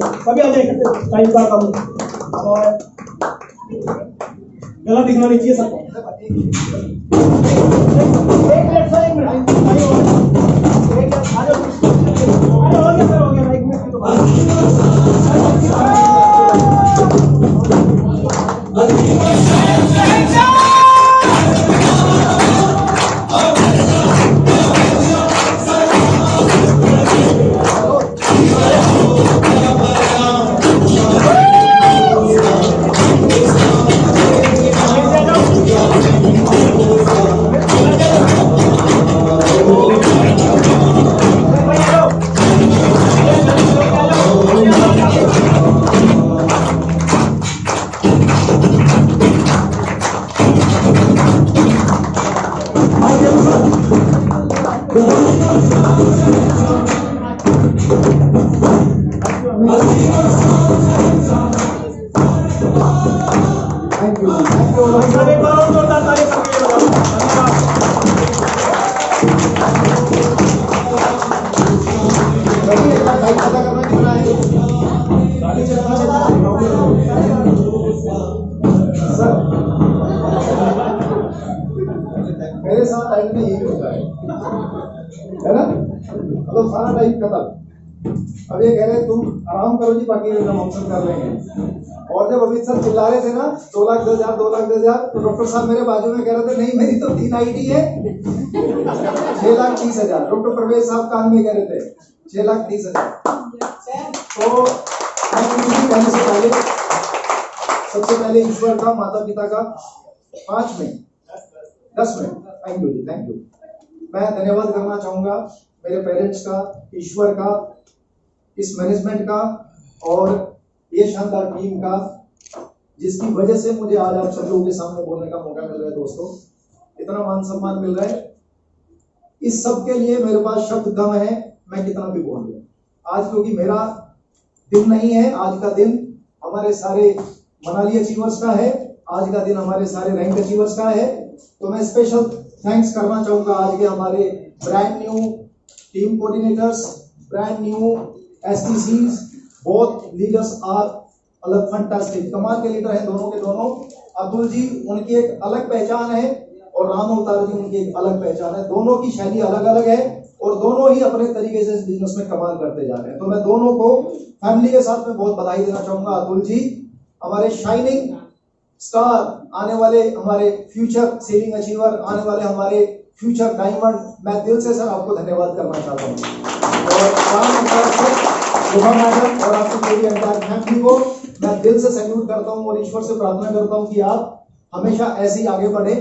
सभी आ जाए इकट्ठे, टाइम का कम और गला दिखना नहीं चाहिए सबको। एक मिनट सर, एक मिनट हो गया सर, हो गया एक मिनट की तो मेरे साथ टाइम में यही होता है ना? मतलब सारा टाइम खत्म। अब ये कह रहे हैं तुम आराम करो जी, बाकी हम सब कर लेंगे। और जब अमित सर चिल्ला रहे थे ना 2,10,000 2,10,000, तो डॉक्टर साहब मेरे बाजू में कह रहे थे नहीं मेरी तो 3 आईडी है 6,30,000। डॉक्टर प्रवेश साहब कान में कह रहे थे 6,30,000। तो सबसे पहले ईश्वर का, माता पिता का 5 minute 10 minute thank you ji, thank you. मैं धन्यवाद करना चाहूंगा मेरे पेरेंट्स का, ईश्वर का, इस मैनेजमेंट का और ये शानदार टीम का, जिसकी वजह से मुझे आज आप सब लोगों के सामने बोलने का मौका मिल रहा है। दोस्तों, इतना मान सम्मान मिल रहा है, इस सब के लिए मेरे पास शब्द कम है, मैं कितना भी बोल दूं। आज क्योंकि मेरा दिन नहीं है, आज का दिन हमारे सारे मनाली अचीवर्स का है, आज का दिन हमारे सारे रैंक अचीवर्स का है। तो मैं स्पेशल थैंक्स करना चाहूंगा आज के हमारे brand new team coordinators, brand new STCs, both leaders are अलग फंटास्टिक, कमाल के लीडर हैं दोनों के दोनों। अतुल जी, उनकी एक अलग पहचान है और राम अवतार जी, उनकी एक अलग पहचान है। दोनों की शैली अलग अलग है और दोनों ही अपने तरीके से इस बिजनेस में कमाल करते जा रहे हैं। तो मैं दोनों को फैमिली के साथ में बहुत बधाई देना चाहूंगा। अतुल जी हमारे शाइनिंग स्टार, आने वाले हमारे फ्यूचर सेलिंग अचीवर, आने वाले हमारे फ्यूचर डायमंड, मैं दिल से सर आपको धन्यवाद करना चाहता हूँ। और मैडम और आपकी पूरी एंटायर फैमिली को मैं दिल से सैल्यूट करता हूँ और ईश्वर से प्रार्थना करता हूँ कि आप हमेशा ऐसे ही आगे बढ़े,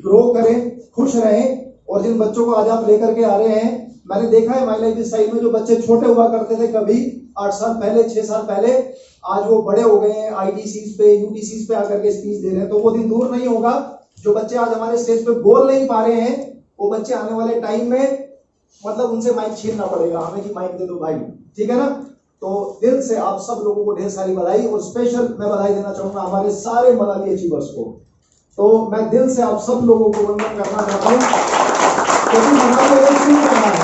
ग्रो करें, खुश रहें। और जिन बच्चों को आज आप लेकर के आ रहे हैं, मैंने देखा है माई लाइफ स्टाइल में जो बच्चे छोटे हुआ करते थे कभी 8 साल पहले 6 साल पहले, आज वो बड़े हो गए हैं, आईटीसीज पे यूटीसीज पे आकर के स्पीच दे रहे हैं। तो वो दिन दूर नहीं होगा जो बच्चे आज हमारे स्टेज पे बोल नहीं पा रहे हैं, वो बच्चे आने वाले टाइम में मतलब उनसे माइक छीनना पड़ेगा हमें कि माइक दे दो भाई, ठीक है ना? तो दिल से आप सब लोगों को ढेर सारी बधाई, और स्पेशल मैं बधाई देना चाहूंगा हमारे सारे मनाली अचीवर्स को। तो मैं दिल से आप सब लोगों को वंदन करना चाहता हूँ, क्योंकि मनाली हमें क्यों जाना है,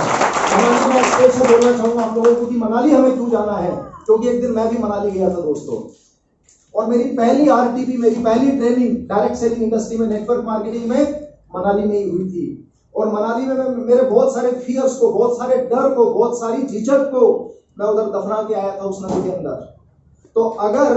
मनाली मैं स्पेशल बोलना चाहूंगा आप लोगों को कि मनाली हमें क्यों जाना है, क्योंकि एक दिन मैं भी मनाली गया था दोस्तों, और मेरी पहली आरटीपी, मेरी पहली ट्रेनिंग डायरेक्ट सेलिंग इंडस्ट्री में, नेटवर्क मार्केटिंग में मनाली में ही हुई थी। और मनाली में मेरे बहुत सारे फियर्स को, बहुत सारे डर को, बहुत सारी झिझक को मैं उधर दफना के आया था उस नदी के अंदर। तो अगर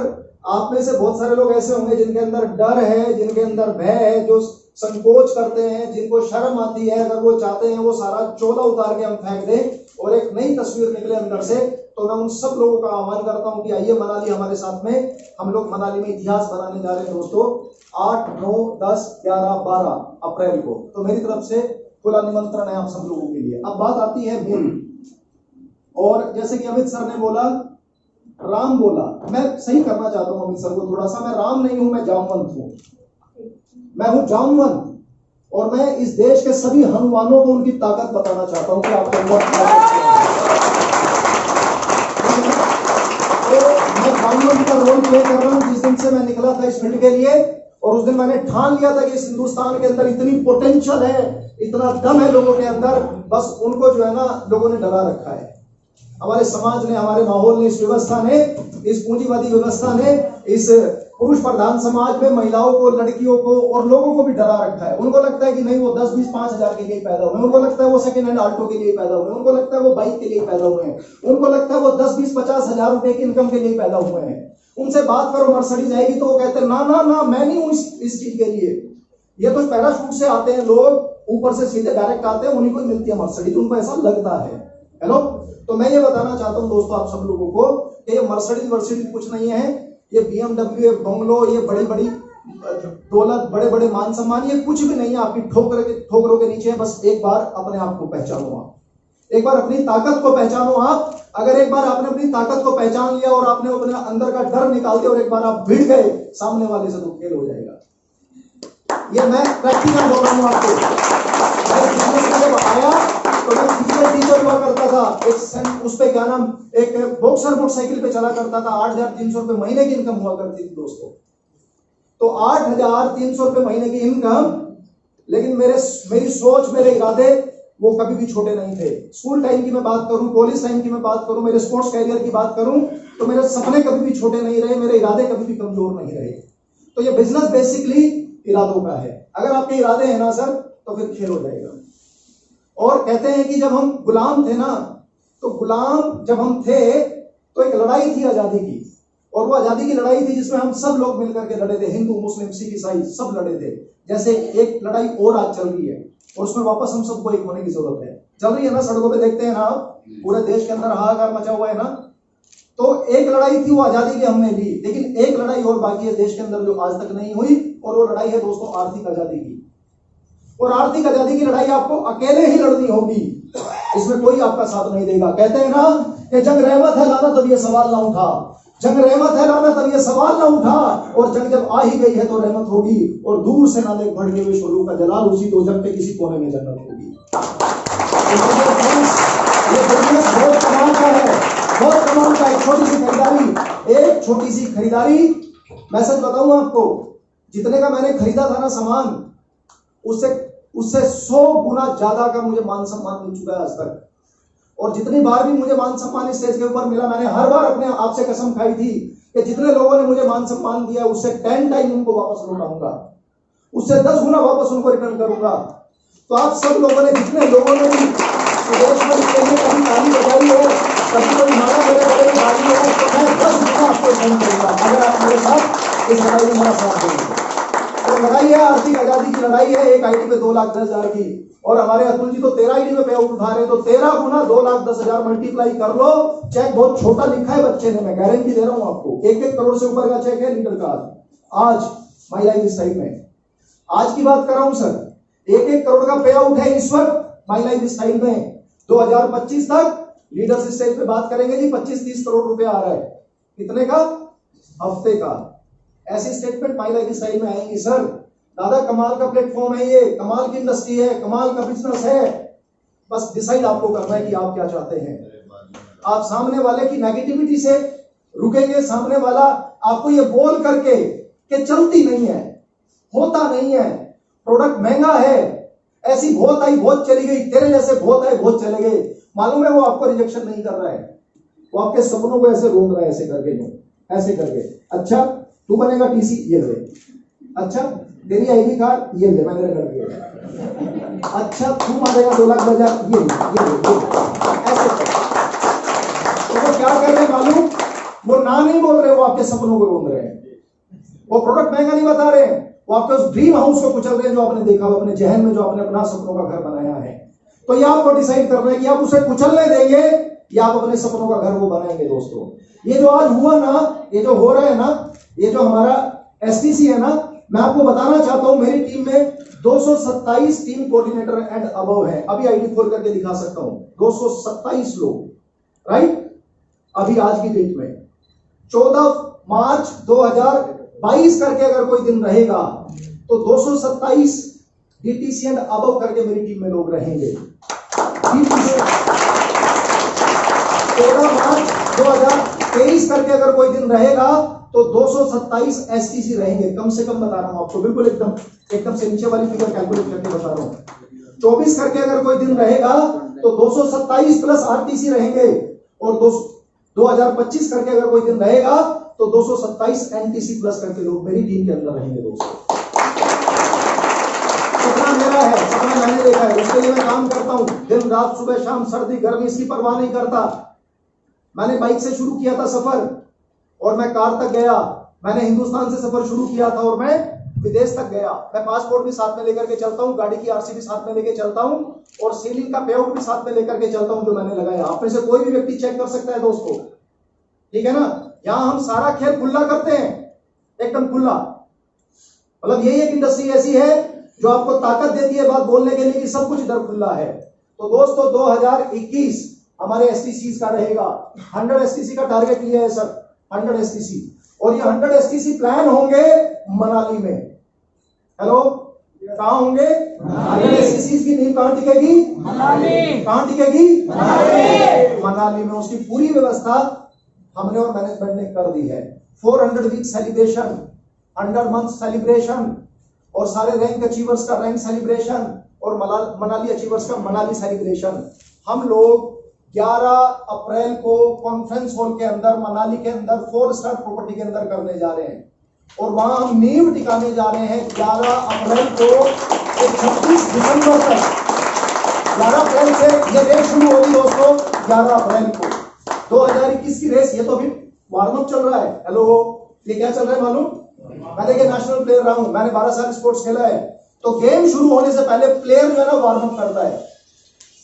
आप में से बहुत सारे लोग ऐसे होंगे जिनके अंदर डर है, जिनके अंदर भय है, जो संकोच करते हैं, जिनको शर्म आती है, अगर वो चाहते हैं वो सारा चोला उतार के हम फेंक दें और एक नई तस्वीर निकले अंदर से, तो मैं उन सब लोगों का आह्वान करता हूं कि आइए मनाली हमारे साथ में, हम लोग मनाली में इतिहास बनाने जा रहे हैं दोस्तों, 8, 9, 10, 11, 12 अप्रैल को। तो मेरी तरफ से खुला निमंत्रण है आप सब लोगों के लिए। अब बात आती है मेरी, और जैसे कि अमित सर ने बोला, राम बोला, मैं सही करना चाहता हूं अमित सर को थोड़ा सा, मैं राम नहीं हूं, मैं जामवंत हूं, मैं हूं जामवंत, और मैं इस देश के सभी हनुमानों को उनकी ताकत बताना चाहता हूं कि आपको मैं जामवंत का रोल प्ले कर रहा हूं। जिस दिन से मैं निकला था इस फील्ड के लिए, और उस दिन मैंने ठान लिया था कि इस हिंदुस्तान के अंदर इतनी पोटेंशियल है, इतना दम है लोगों के अंदर, बस उनको जो है ना लोगों ने डरा रखा है। हमारे समाज ने, हमारे माहौल ने, इस व्यवस्था ने, इस पूंजीवादी व्यवस्था ने इस पुरुष प्रधान समाज में महिलाओं को, लड़कियों को और लोगों को भी डरा रखा है। उनको लगता है कि नहीं वो 10, 20, 5,000 के लिए पैदा हुए, उनको लगता है वो सेकंड हैंड ऑल्टो के लिए पैदा हुए, उनको लगता है वो बाइक के लिए पैदा हुए हैं, उनको लगता है वो 10, 20, 50,000 रुपए की इनकम के लिए पैदा हुए हैं। उनसे बात करो मर्सिडीज आएगी तो वो कहते हैं ना ना ना, मैं नहीं हूं इस चीज के लिए। ये तो पैराशूट से आते हैं लोग, ऊपर से सीधे डायरेक्ट आते हैं, उन्हीं को मिलती है मर्सिडीज, उनको ऐसा लगता है। हेलो, तो मैं ये बताना चाहता हूं दोस्तों आप सब लोगों को कि ये मर्सिडीज कुछ नहीं है, ये BMW, बंगलो, ये बड़ी बड़ी दौलत, बड़े बड़े मान सम्मान, ये कुछ भी नहीं है, आपकी ठोकरों के नीचे है। बस एक बार अपने आप को पहचानो, आप एक बार अपनी ताकत को पहचानो। आप अगर एक बार आपने अपनी ताकत को पहचान लिया और आपने अपने अंदर का डर निकाल दिया और एक बार आप भिड़ गए सामने वाले से, तो खेल हो जाएगा। ये मैं प्रैक्टिकल बोल रहा हूं आपको। मैं बिजनेस में जब आया तो मैं फिजिकल टीचर हुआ करता था, उस पे क्या नाम, एक बॉक्सर मोटरसाइकिल पे चला करता था। 8,300 रुपए महीने की इनकम हुआ करती थी दोस्तों। तो 8,300 रुपए महीने की इनकम, लेकिन मेरी सोच, मेरे इरादे वो कभी भी छोटे नहीं थे। स्कूल टाइम की मैं बात करूं, कॉलेज टाइम की मैं बात करूं, मेरे स्पोर्ट्स कैरियर की बात करूं, तो मेरे सपने कभी भी छोटे नहीं रहे, मेरे इरादे कभी भी कमजोर नहीं रहे। तो ये बिजनेस बेसिकली इरादों का है। अगर आपके इरादे हैं ना सर, तो फिर खेल हो जाएगा। और कहते हैं कि जब हम गुलाम थे ना, तो गुलाम जब हम थे तो एक लड़ाई थी आजादी की, और वो आजादी की लड़ाई थी जिसमें हम सब लोग मिलकर के लड़े थे, हिंदू, मुस्लिम, सिख, ईसाई सब लड़े थे। जैसे एक लड़ाई और आज चल रही है और उसमें वापस हम सबको एक होने की जरूरत है। चल रही है ना, सड़कों पे देखते हैं ना आप, पूरे देश के अंदर हाहाकार मचा हुआ है ना। तो एक लड़ाई थी वो आजादी की हमने ली, लेकिन एक लड़ाई और बाकी है देश के अंदर जो आज तक नहीं हुई, और वो लड़ाई है दोस्तों आर्थिक आजादी की। और आर्थिक आजादी की लड़ाई आपको अकेले ही लड़नी होगी, इसमें कोई आपका साथ नहीं देगा। कहते हैं ना कि जंग रहमत है लाना तब ये सवाल ना उठा, जंग रहमत है लाना तब ये सवाल ना उठा, और जंग जब आ ही गई है तो रहमत होगी, और दूर से ना देख भड़के हुए शोलों का जलाल, उसी दो जंग पे किसी कोने में जन्नत होगी। ये बिजनेस बहुत कमाल का है, बहुत कमाल का। एक छोटी सी खरीदारी, एक छोटी सी खरीदारी, मैं सच बताऊं आपको, जितने का मैंने खरीदा था ना सामान, उससे 100 गुना ज्यादा का मुझे मान सम्मान मिल चुका है आज तक। और जितनी बार भी मुझे मान सम्मान स्टेज के ऊपर मिला, मैंने हर बार अपने आप से कसम खाई थी कि जितने लोगों ने मुझे मान सम्मान दिया उससे 10 टाइम उनको वापस लौटाऊंगा, उससे 10 गुना वापस उनको रिटर्न करूंगा। तो आप सब लोगों ने, जितने लोगों ने भी प्रदेश में इसके लिए कभी ताली बजाई है, कभी कोई मारा मेरे बड़े गाड़ी है, तो मैं 10 गुना आपको रिटर्न करूंगा अगर आप मेरे साथ इस लड़ाई में मेरा साथ देंगे। तो लड़ाई है आर्थिक आजादी की लड़ाई है। एक आईडी पे 2,10,000 की, और हमारे अतुल जी तो 13 आईडी में पे आउट उठा रहे हैं, तो 13 गुना 2,10,000 मल्टीप्लाई कर लो। चेक बहुत छोटा लिखा है बच्चे ने, मैं गारंटी दे रहा हूं आपको, 1-1 करोड़ से ऊपर का चेक है लीडर का आज माई लाइफ स्टाइल में। आज की बात कर रहा हूं सर, 1-1 करोड़ का पे आउट है इस वक्त माई लाइफ स्टाइल में। 2025 तक लीडर्स स्टेज पे बात करेंगे जी, 25-30 करोड़ रुपया आ रहा है। कितने का? हफ्ते का। ऐसी स्टेटमेंट माई लाइफ स्टाइल में आएंगी सर। दादा कमाल का प्लेटफॉर्म है ये, कमाल की इंडस्ट्री है, कमाल का बिजनेस है। बस डिसाइड आपको करना है कि आप क्या चाहते हैं। आप सामने वाले की नेगेटिविटी से रुकेंगे, सामने वाला आपको ये बोल करके कि चलती नहीं है, होता नहीं है, प्रोडक्ट महंगा है, ऐसी बहुत आई बहुत चली गई, तेरे जैसे बहुत आए बहुत चले गए, मालूम है वो आपको रिजेक्शन नहीं कर रहा है, वो आपके सपनों को ऐसे रोक रहा है, ऐसे करके, ऐसे करके। अच्छा तू बनेगा टीसी, ये ले। अच्छा तेरी आईडी कार्ड, ये ले, मैंने कर दिया। अच्छा तू मारेगा 2,10,000, ये ले। ऐसे तो वो क्या कर रहे हैं मालूम? वो ना नहीं बोल रहे, वो आपके सपनों को रोक रहे हैं। वो प्रोडक्ट महंगा नहीं बता रहे हैं, वो आपके उस ड्रीम हाउस को कुचल रहे हैं जो आपने देखा, अपने जहन में जो आपने अपना सपनों का घर बनाया है। तो ये आपको डिसाइड करना है कि आप उसे कुचलने देंगे या आप अपने सपनों का घर वो बनाएंगे। दोस्तों ये जो आज हुआ ना, ये जो हो रहा है ना, ये जो हमारा एसटीसी है ना, मैं आपको बताना चाहता हूं मेरी टीम में 227 टीम कोऑर्डिनेटर एंड अबव है। अभी आईडी खोल करके दिखा सकता हूं, 227 लोग, राइट। अभी आज की डेट में 14 मार्च 2022 करके अगर कोई दिन रहेगा तो 227 डीटीसी एंड अबव करके मेरी टीम में लोग रहेंगे। 14 मार्च 2023 करके अगर कोई दिन रहेगा तो 227 एसटीसी रहेंगे, कम से कम बता रहा हूं आपको, बिल्कुल एकदम से नीचे वाली फिगर कैलकुलेट करके बता रहा हूं। 24 करके अगर कोई दिन रहेगा तो 227 प्लस आरटीसी रहेंगे, और 2025 करके अगर कोई दिन रहेगा तो 227 NTC प्लस करके लोग मेरी टीम के अंदर रहेंगे दोस्तों। सपना मेरा है, सपना मैंने देखा है, उसके लिए मैं काम करता हूं दिन रात, सुबह शाम, सर्दी गर्मी, इसकी परवाह नहीं करता। मैंने बाइक से शुरू किया था सफर और मैं कार तक गया। मैंने हिंदुस्तान से सफर शुरू किया था और मैं विदेश तक गया। मैं पासपोर्ट भी साथ में लेकर के चलता हूं, गाड़ी की RC भी साथ में लेकर चलता हूं और सीलिंग का पेआउट भी साथ में लेकर के चलता हूं जो मैंने लगाया। आप में से कोई भी व्यक्ति चेक कर सकता है दोस्तों, ठीक है ना। यहां हम सारा खेल खुला करते हैं, एकदम खुला। मतलब यही एक इंडस्ट्री ऐसी है जो आपको ताकत देती है बात बोलने के लिए कि सब कुछ इधर खुला है। तो दोस्तों 2021 हमारे STCs का रहेगा। 100 STC का टारगेट लिया है सर, 100 STC, और ये 100 STC प्लान होंगे मनाली में। हेलो, कहां होंगे? 100 STCs की नींव कहां टिकेगी? मनाली। कहां टिकेगी? मनाली में। उसकी पूरी व्यवस्था हमने और मैनेजमेंट ने कर दी है। 400 वीक सेलिब्रेशन, 100 मंथ सेलिब्रेशन, और सारे रैंक अचीवर्स का रैंक सेलिब्रेशन, और मनाली अचीवर्स का मनाली सेलिब्रेशन हम लोग 11 अप्रैल को कॉन्फ्रेंस हॉल के अंदर, मनाली के अंदर 4 स्टार प्रॉपर्टी के अंदर करने जा रहे हैं। और वहां हम नींव टिकाने जा रहे हैं 11 अप्रैल को 26 दिसंबर तक। 11 अप्रैल से ये रेस शुरू होगी दोस्तों, 11 अप्रैल को 2021 की रेस। ये तो अभी वार्म अप चल रहा है। हेलो, ये क्या चल रहा है मालूम? मैं देखिए नेशनल प्लेयर रहा हूं, मैंने 12 साल स्पोर्ट्स खेला है। तो गेम शुरू होने से पहले प्लेयर जो है ना वार्म अप करता है।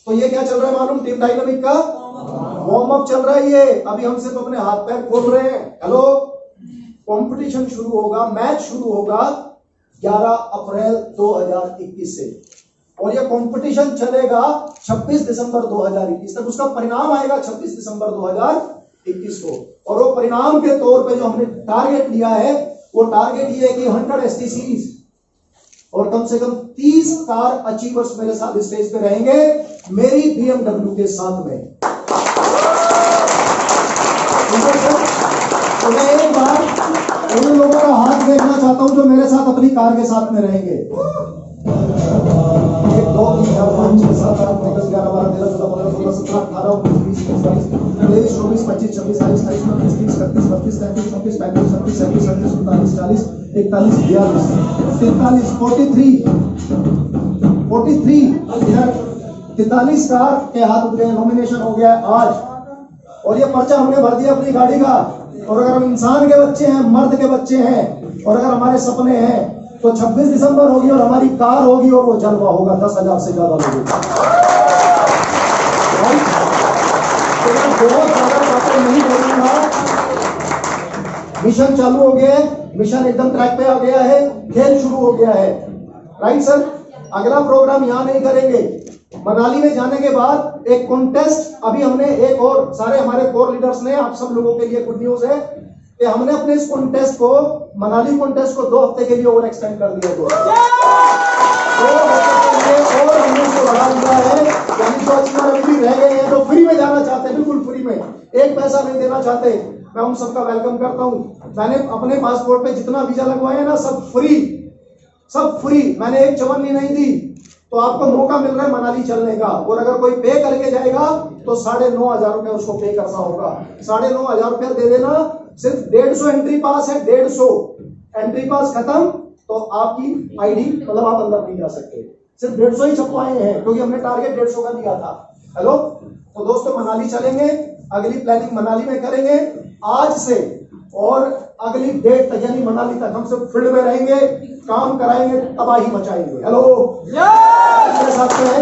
तो ये क्या चल रहा है मालूम? टीम डायनामिक का वार्म अप चल रहा है। ये अभी हम सिर्फ अपने हाथ पैर खोल रहे हैं। हेलो, कंपटीशन शुरू होगा, मैच शुरू होगा 11 अप्रैल 2021 से, और यह कंपटीशन चलेगा 26 दिसंबर 2021 तक। उसका परिणाम आएगा 26 दिसंबर 2021 को। और वो परिणाम के तौर पे जो हमने टारगेट लिया है, वो टारगेट ये है कि 100 STCs और कम से कम 30 कार अचीवर्स मेरे साथ स्टेज पे रहेंगे, मेरी BMW के साथ में। तो मैं एक बार उन लोगों का हाथ देखना चाहता हूं जो मेरे साथ अपनी कार के साथ में रहेंगे। 1 2 3 4 5 6 7 8 9 10 11 12 13 14 15 16 17 18 19 20 21 22 23 24 25 26 27 28 29 30 31 32 33 34 35 36 37 38 39 40 41 42 43 इधर 43 कार के हाथ उठ गए। नॉमिनेशन हो गया है आज, और ये पर्चा हमने भर दिया अपनी गाड़ी का। और अगर हम इंसान के बच्चे हैं, मर्द के बच्चे हैं, और अगर हमारे सपने हैं, तो 26 दिसंबर होगी और हमारी कार होगी और वो जलवा होगा 10,000 से ज्यादा लोगों का। बहुत ज्यादा बातें नहीं करूंगा। मिशन चालू हो गया है, मिशन एकदम ट्रैक पे आ गया है, खेल शुरू हो गया है। राइट सर, अगला प्रोग्राम यहां नहीं करेंगे। मनाली में जाने के बाद एक कॉन्टेस्ट, अभी हमने एक और, सारे हमारे कोर लीडर्स ने, आप सब लोगों के लिए गुड न्यूज है कि हमने अपने इस कॉन्टेस्ट को, मनाली कॉन्टेस्ट को 2 हफ्ते के लिए और एक्सटेंड कर दिया। 2 हफ्ते के लिए और हमने इसको बढ़ा दिया है। यानी जो अचीवर अभी भी रह गए हैं, जो फ्री में जाना चाहते हैं, बिल्कुल फ्री में, 1 पैसा नहीं देना चाहते, मैं उन सबका वेलकम करता हूं। मैंने अपने पासपोर्ट पे जितना वीजा लगवाए ना, सब फ्री, सब फ्री। मैंने एक चवन्नी नहीं दी। तो आपको मौका मिल रहा है मनाली चलने का। और अगर कोई पे करके जाएगा तो 9,500 रुपए उसको पे करना होगा। 9,500 रुपया दे देना। सिर्फ 150 एंट्री पास है, 150 एंट्री पास खत्म तो आपकी आईडी, मतलब आप अंदर नहीं जा सकते। सिर्फ 150 ही छपवाए हैं क्योंकि हमने टारगेट 150 का दिया था। हेलो, तो दोस्तों मनाली चलेंगे, अगली प्लानिंग मनाली में करेंगे आज से, और अगली डेट तक यानी मनाली तक हम सब फील्ड में रहेंगे, काम कराएंगे, तबाही मचाएंगे। हेलो, मेरे साथ में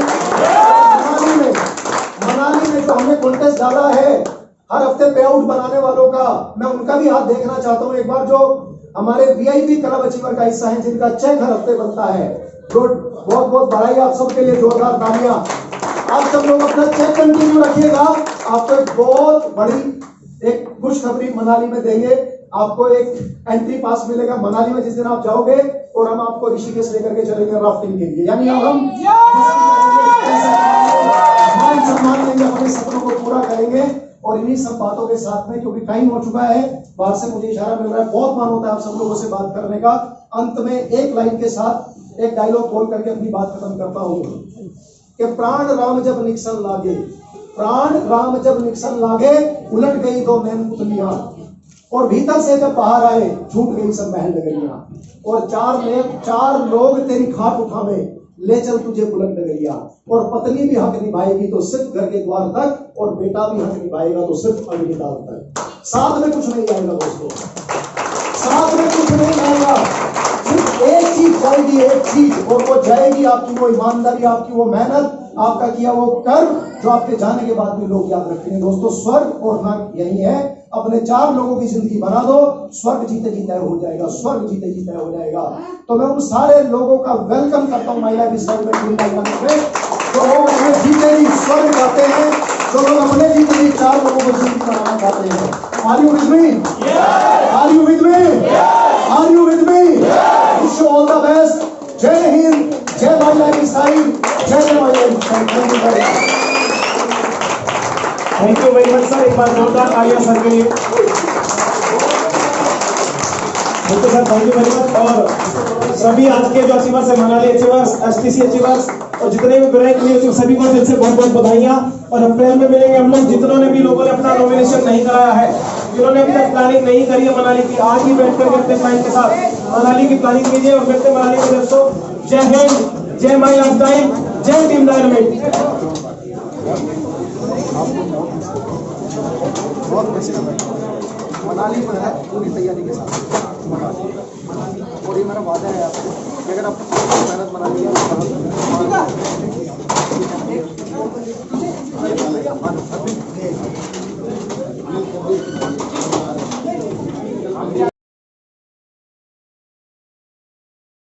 मनाली में जो हमने कॉन्टेस्ट डाला है हर हफ्ते पे आउट बनाने वालों का, मैं उनका भी हाथ देखना चाहता हूं एक बार। जो हमारे VIP क्लब अचीवर का हिस्सा है, जिनका चेक हर हफ्ते बनता है, गुड, बहुत बहुत बधाई आप सबके लिए, जोरदार तालियां। आप सब लोग अपना चेक कंटिन्यू रखिएगा। आपको एक बहुत बड़ी एक खुशखबरी मनाली में देंगे। आपको एक एंट्री पास मिलेगा मनाली में जिस दिन आप जाओगे, और हम आपको ऋषिकेश लेकर के चलेंगे राफ्टिंग के लिए। यानी अब हम सम्मान लेंगे, अपने सपनों को पूरा करेंगे। और इन्हीं सब बातों के साथ में, क्योंकि टाइम हो चुका है, बाहर से मुझे इशारा मिल रहा है, बहुत मन होता है आप सब लोगों से बात करने का। अंत में एक लाइन के साथ एक डायलॉग बोल करके अपनी बात खत्म करता हूं कि प्राण राम जब निकसन लागे, प्राण राम जब निक्सन लागे, उलट गई दो नैन पुतलियां, और भीतर से जब बाहर आए छूट गई सब महल नगरियां, और चार लोग तेरी खाट उठावे, ले चल तुझे बुलंद नगरिया, और पत्नी भी हक निभाएगी तो सिर्फ घर के द्वार तक, और बेटा भी हक निभाएगा तो सिर्फ अग्निदान तक। साथ में कुछ नहीं आएगा दोस्तों, साथ में कुछ नहीं आएगा, सिर्फ एक चीज जाएगी, एक चीज, और वो जाएगी आपकी वो ईमानदारी, आपकी वो मेहनत, आपका किया वो कर्म, जो आपके जाने के बाद भी लोग याद रखेंगे। दोस्तों स्वर्ग और नर्क यही है, अपने 4 लोगों की जिंदगी बना दो, स्वर्ग जीते जीते हो जाएगा, स्वर्ग जीते जीते हो जाएगा। तो मैं उन सारे लोगों का वेलकम करता हूँ माई लाइफ सेगमेंट में, जो लोग अपने जीते ही स्वर्ग जाते हैं, जो लोग अपने जीते ही 4 लोगों को जिंदगी बनाना चाहते हैं। Are you with me? Are you with me? Are you with me? Wish you all the best. जय हिंद, जय माई लाइफ स्टाइल, जय my life style. Thank you very much sir, एक बार जोरदार तालियां सर के लिए। Thank you sir, thank you very much. और सभी आज के जो अचीवर्स है, मनाली अचीवर्स, एसटीसी अचीवर्स, और जितने भी ब्रैक लिए सभी को दिल से बहुत बहुत बधाइयां। और अप्रैल में मिलेंगे हम लोग, जितनों ने भी लोगों ने अपना नॉमिनेशन नहीं कराया है, जिन्होंने अभी तक प्लानिंग नहीं करी है मनाली की, आज ही बैठ करके अपने क्लाइंट के साथ मनाली की प्लानिंग कीजिए। और मिलते हैं मनाली के दोस्तों। जय हिंद, जय माई लाइफ स्टाइल, जय टीम डायनामिक। मनाली में है पूरी तैयारी के साथ मनाली, और ये मेरा वादा है आपको कि अगर आप मेहनत मनाली